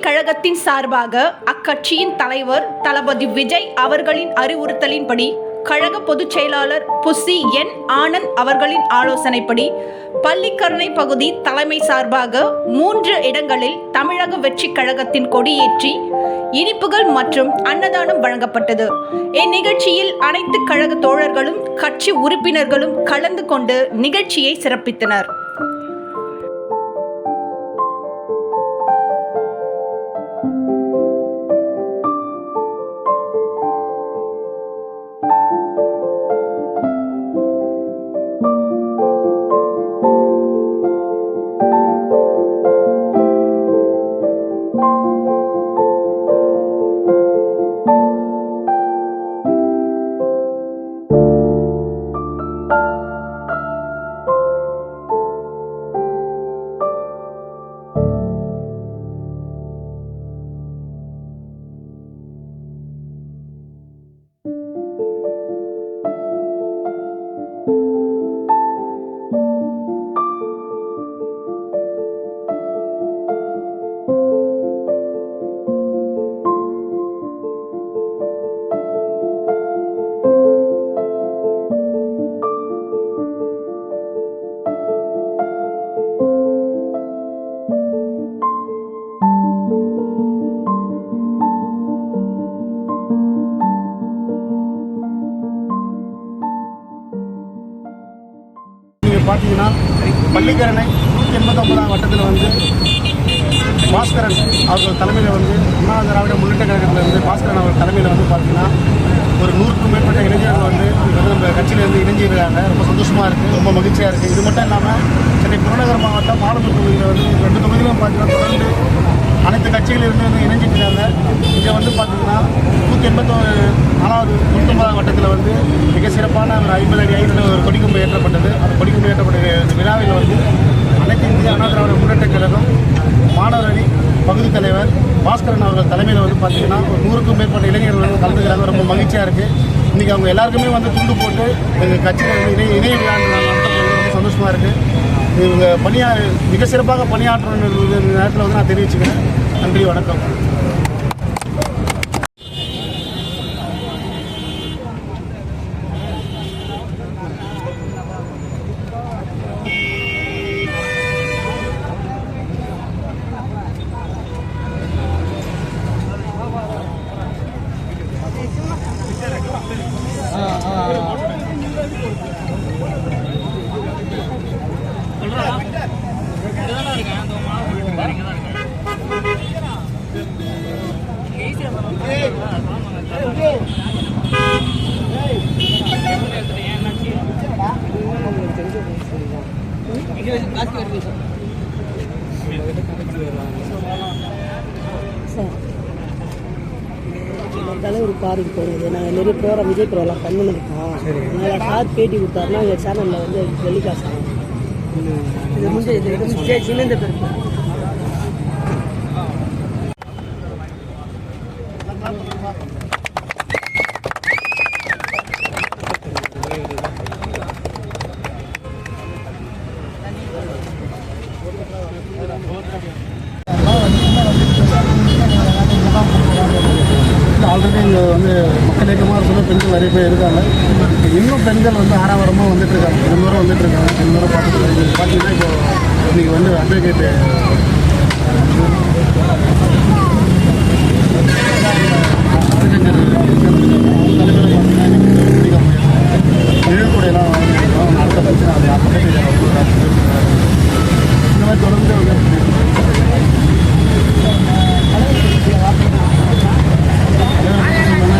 கழகத்தின் சார்பாக அக்கட்சியின் தலைவர் தளபதி விஜய் அவர்களின் அறிவுறுத்தலின்படி கழக பொதுச் செயலாளர் புசி என் ஆனந்த் அவர்களின் ஆலோசனைப்படி பள்ளிக்கரணை பகுதி தலைமை சார்பாக 3 இடங்களில் தமிழக வெற்றி கழகத்தின் கொடியேற்றி இனிப்புகள் மற்றும் அன்னதானம் வழங்கப்பட்டது. இந்நிகழ்ச்சியில் அனைத்து கழக தோழர்களும் கட்சி உறுப்பினர்களும் கலந்து கொண்டு நிகழ்ச்சியை சிறப்பித்தனர். பார்த்தீங்கன்னா பள்ளிக்கரணை 189ஆம் வட்டத்தில் வந்து பாஸ்கரன் அவர்கள் தலைமையில் வந்து அண்ணா திராவிட முன்னேற்ற கழகத்தில் பாஸ்கரன் அவர்கள் தலைமையில் வந்து பார்த்தீங்கன்னா ஒரு 100க்கும் மேற்பட்ட இளைஞர்கள் வந்து நம்ம கட்சியிலேருந்து இணைஞ்சிருக்காங்க. ரொம்ப சந்தோஷமாக இருக்குது, ரொம்ப மகிழ்ச்சியாக இருக்குது. இது மட்டும் இல்லாமல் சென்னை புறநகர் மாவட்டம் ஆலந்தூர் தொகுதியில் வந்து 2 தொகுதியிலும் பார்த்தீங்கன்னா தொடர்ந்து அனைத்து கட்சிகளிலிருந்து வந்து இணைஞ்சிட்டு இருக்காங்க. இங்கே வந்து பார்த்தீங்கன்னா 184வது 19ஆம் வட்டத்தில் வந்து மிக சிறப்பான ஒரு 50 அடி ஹைட்டில் ஒரு கொடிக்கம்பு ஏற்றப்பட்டது. அந்த கொடிக்கம்பு ஏற்றப்பட்ட விழாவில் வந்து அனைத்து இந்திய அண்ணா திராவிட முன்னேற்ற கழகம் மாணவர் அணி பகுதி தலைவர் பாஸ்கரன் அவர்கள் தலைமையில் வந்து பார்த்தீங்கன்னா ஒரு 100க்கும் மேற்பட்ட இளைஞர்கள் வந்து கலந்துக்கிறாங்க. ரொம்ப மகிழ்ச்சியாக இருக்குது. இன்றைக்கி அவங்க எல்லாருக்குமே வந்து துண்டு போட்டு எங்கள் கட்சியில் வந்து இணைய விழா ரொம்ப சந்தோஷமாக இருக்குது. இவங்க மிக சிறப்பாக பணியாற்றணும் நேரத்தில் வந்து நான் தெரிவிச்சுக்கிறேன். நன்றி, வணக்கம். ஒரு காருக்கு போகிறது நாங்கள் நிறைய ப்ரோக்ராம் விஜய் ப்ரோக்ராம் பண்ணிருக்கோம். அதனால் சார் பேட்டி கொடுத்தாருன்னா எங்கள் சேனலில் வந்து வெள்ளிக்காசு இது முடிஞ்ச இது சின்னந்த பேருக்கு ஆல்ரெடி இங்கே வந்து மக்கள் இயக்கமாக சொல்ல பெண்கள் நிறைய பேர் இருக்காங்க. இன்னும் பெண்கள் வந்து ஆறாவரமாக வந்துட்டு இருக்காங்க. 2 முறை வந்துட்டு இருக்காங்க. 2 முறை பார்த்தீங்கன்னா இப்போ இன்றைக்கி வந்து அட்வொகேட்டு நிழல்கூடையெல்லாம் அடுத்த பிரச்சனை அது இந்த மாதிரி தொடர்ந்து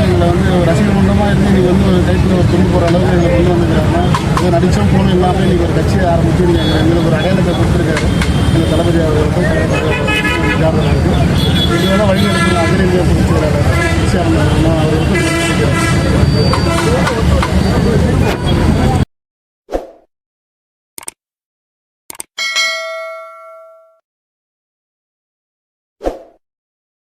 இதில் வந்து ரசிகர் மன்றமாக இருந்து இன்றைக்கி வந்து ஒரு டைப்பில் ஒரு துணி போகிற அளவுக்கு எங்களை கொண்டு வந்துருக்காங்க. இது நடிச்சும் போகணும் இல்லாமல் இன்றைக்கி ஒரு கட்சியை ஆரம்பித்து நீங்கள் எங்களுக்கு ஒரு அடையாளத்தை கொடுத்துருக்காரு. எங்கள் தளபதி அவர்களுக்கும் ஜாதகம் இருக்குது. இதெல்லாம் வழி நடத்துகிற அகில இந்திய பொதுச் செயலாளர் அவர்களுக்கும்